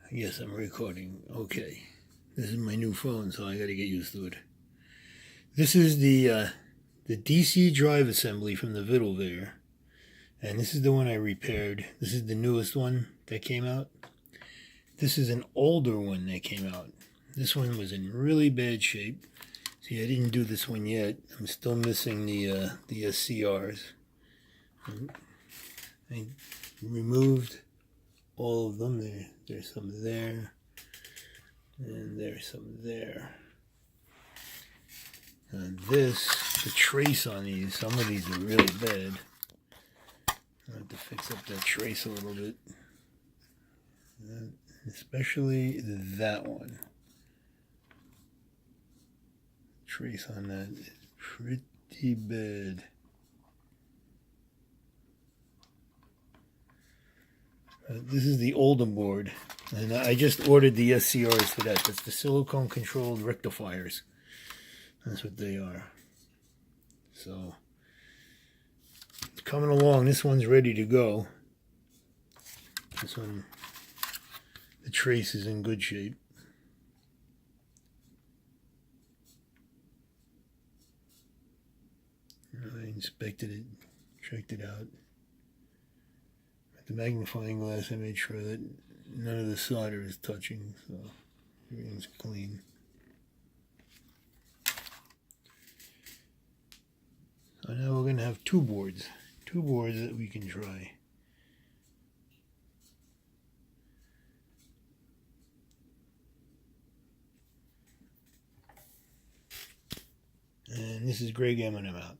Yes, I'm recording. Okay. This is my new phone, so I gotta get used to it. This is the DC drive assembly from the Vittleveyor. And this is the one I repaired. This is the newest one that came out. This is an older one that came out. This one was in really bad shape. See, I didn't do this one yet. I'm still missing the SCRs. I removed all of them. There's some there, and there's some there. And the trace on these, some of these are really bad. I have to fix up that trace a little bit, especially that one. Trace on that is pretty bad. This is the older board, and I just ordered the SCRs for that. That's the silicone controlled rectifiers. That's what they are. So it's coming along. This one's ready to go. This one, the trace is in good shape. I inspected it, checked it out. With the magnifying glass, I made sure that none of the solder is touching, so everything's clean. So now we're going to have two boards that we can try. And this is Greg M, and I'm out.